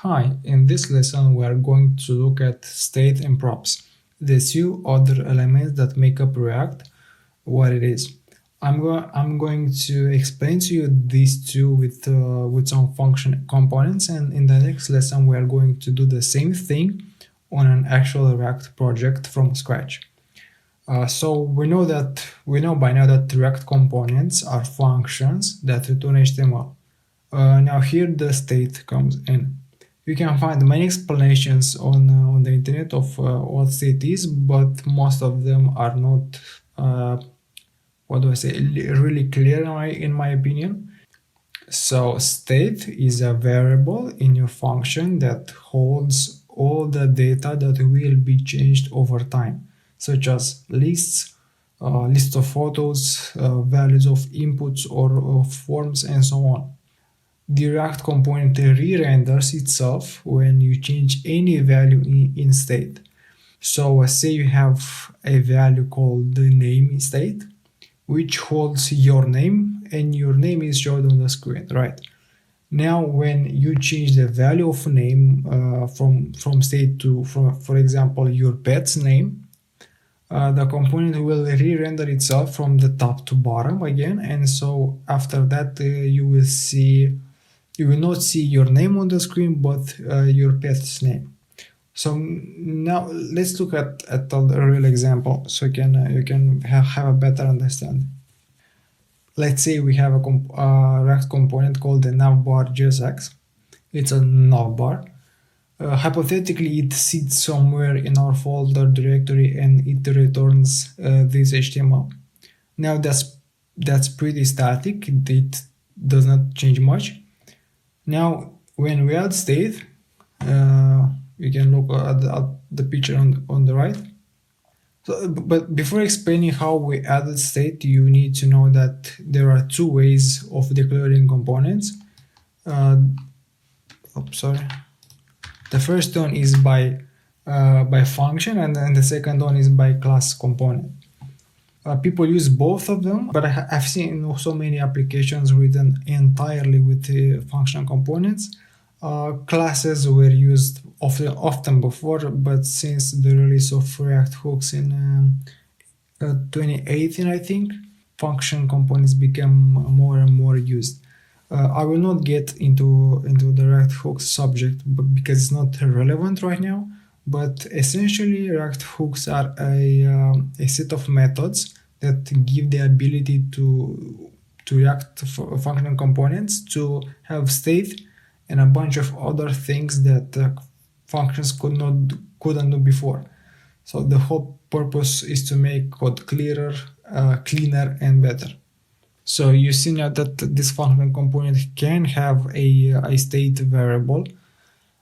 Hi, in this lesson we are going to look at state and props, the two other elements that make up React what it is. I'm going to explain to you these two with some function components, and in the next lesson we are going to do the same thing on an actual React project from scratch. So we know by now that React components are functions that return HTML. Now here the state comes in. You can find many explanations on the internet of what state is, but most of them are not really clear in my opinion. So state is a variable in your function that holds all the data that will be changed over time, such as lists, lists of photos, values of inputs or of forms, and so on. The React component re-renders itself when you change any value in state. So say you have a value called the name in state, which holds your name, and your name is showed on the screen, right? Now when you change the value of name from state to, for example, your pet's name, the component will re-render itself from the top to bottom again, and so after that you will not see your name on the screen, but your pet's name. So now let's look at a real example so you can have a better understanding. Let's say we have a React component called the navbar JSX. It's a navbar. Hypothetically, it sits somewhere in our folder directory and it returns this HTML. Now that's pretty static. It does not change much. Now, when we add state, we can look at the picture on the right. So, but before explaining how we added state, you need to know that there are two ways of declaring components. The first one is by function, and then the second one is by class component. People use both of them, but I've seen so many applications written entirely with the function components. Classes were used often before, but since the release of React hooks in 2018, I think, function components became more and more used. I will not get into the React hooks subject because it's not relevant right now. But essentially, React hooks are a set of methods that give the ability to React function components to have state and a bunch of other things that functions couldn't do before. So the whole purpose is to make code clearer, cleaner, and better. So you see now that this function component can have a state variable.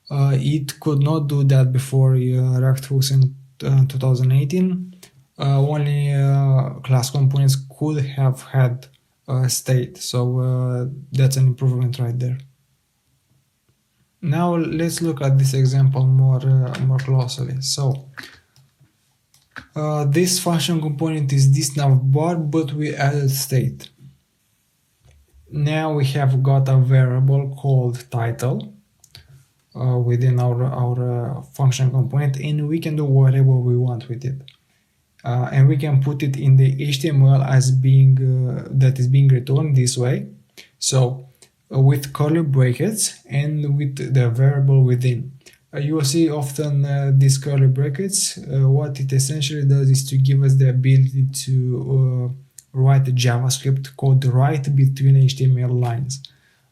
It could not do that before React hooks in 2018. Only class components could have had state, so that's an improvement right there. Now let's look at this example more closely. So this function component is this navbar, but we added state. Now we have got a variable called title within our function component, and we can do whatever we want with it. And we can put it in the HTML as being that is being returned this way. So with curly brackets and with the variable within. You will see often these curly brackets. What it essentially does is to give us the ability to write JavaScript code right between HTML lines.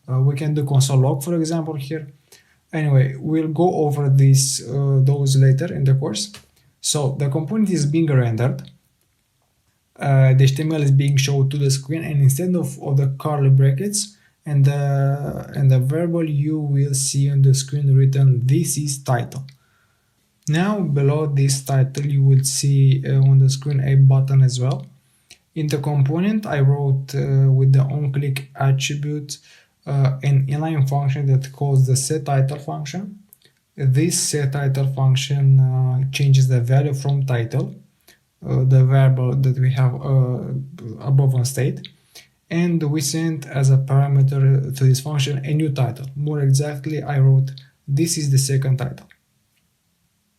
We can do console log, for example, here. Anyway, we'll go over those later in the course. So the component is being rendered. The HTML is being shown to the screen, and instead of the curly brackets and the variable, you will see on the screen written "this is title." Now below this title, you will see on the screen a button as well. In the component, I wrote with the onClick attribute an inline function that calls the setTitle function. This setTitle function changes the value from title, the variable that we have above on state, and we send as a parameter to this function a new title. More exactly, I wrote This is the second title.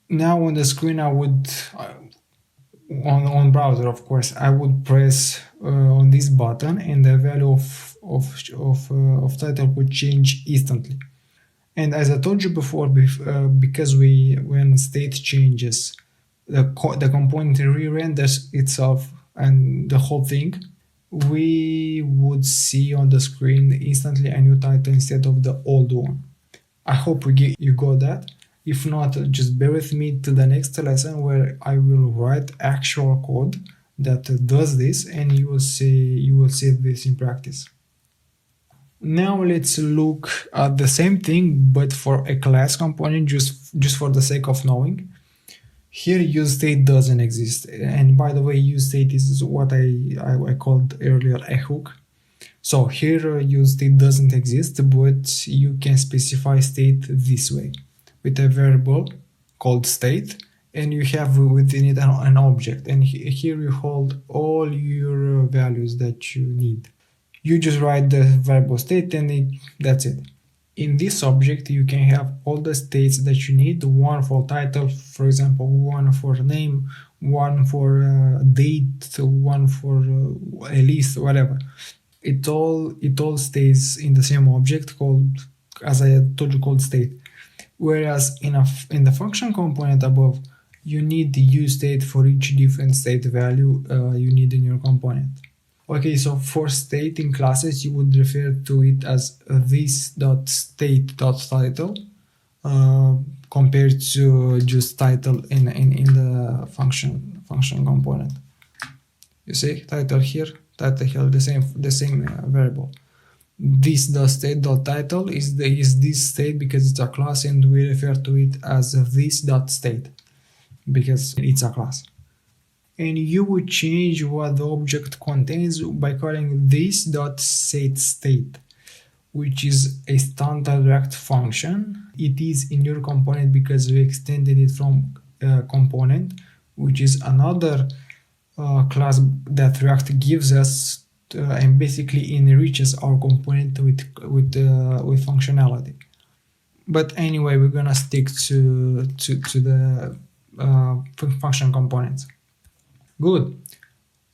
Now on the screen I would, on browser of course, I would press on this button and the value of title would change instantly. And as I told you before, because when state changes, the component re-renders itself and the whole thing, we would see on the screen instantly a new title instead of the old one. I hope you got that. If not, just bear with me to the next lesson where I will write actual code that does this, and you will see this in practice. Now let's look at the same thing but for a class component, just for the sake of knowing. Here useState doesn't exist, and by the way, useState is what I called earlier a hook. So here useState doesn't exist, but you can specify state this way, with a variable called state, and you have within it an object, and here you hold all your values that you need. You just write the variable state and that's it. In this object you can have all the states that you need, one for title, for example, one for name, one for date, one for a list, whatever. It all stays in the same object called, as I told you, called state. Whereas in the function component above, you need the useState for each different state value you need in your component. Okay, so for state in classes, you would refer to it as this.state.title compared to just title in the function component. You see, title here, the same variable. This.state.title is this state because it's a class, and we refer to it as this.state because it's a class. And you would change what the object contains by calling this.setState, which is a standard React function. It is in your component because we extended it from component, which is another class that React gives us and basically enriches our component with functionality. But anyway, we're gonna stick to the function components. Good.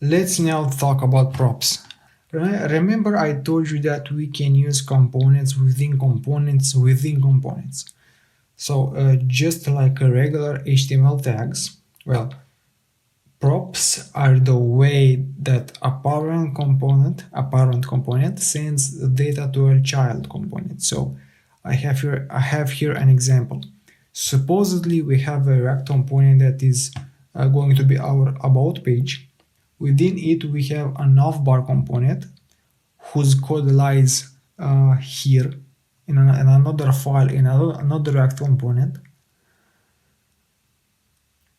Let's now talk about props. Remember I told you that we can use components within components within components. So just like a regular HTML tags, well, props are the way that a parent component sends data to a child component. So I have here an example. Supposedly we have a React component that is going to be our about page. Within it we have a navbar component whose code lies here in another file in another React component,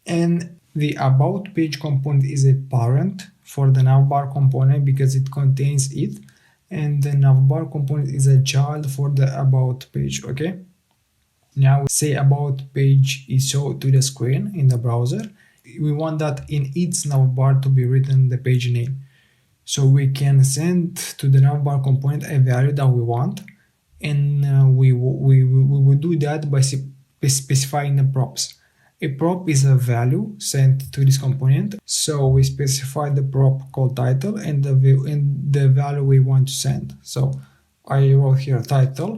and the about page component is a parent for the navbar component because it contains it, and the navbar component is a child for the about page. Okay, now say about page is shown to the screen in the browser. We want that in its navbar to be written the page name. So we can send to the navbar component a value that we want, and we will do that by specifying the props. A prop is a value sent to this component, so we specify the prop called title and the value we want to send. So I wrote here title,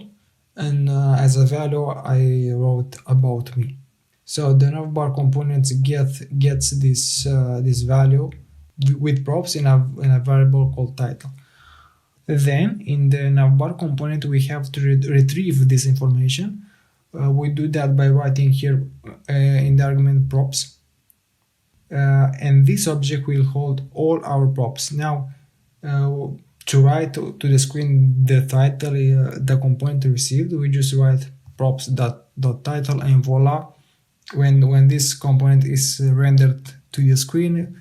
and as a value I wrote about me. So the navbar component gets this value with props in a variable called title. Then in the navbar component we have to retrieve this information. We do that by writing here in the argument props, and this object will hold all our props. Now to write to the screen the title the component received, we just write props.title, and voila, when this component is rendered to the screen,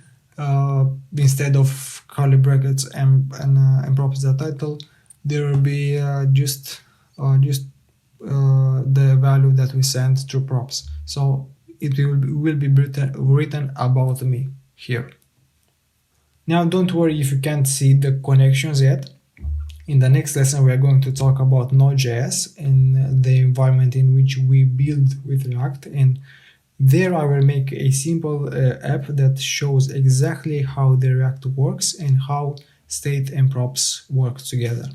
instead of curly brackets and props.title, there will be just the value that we sent through props. So it will be written about me here. Now don't worry if you can't see the connections yet. In the next lesson, we are going to talk about Node.js and the environment in which we build with React, and there I will make a simple app that shows exactly how the React works and how state and props work together.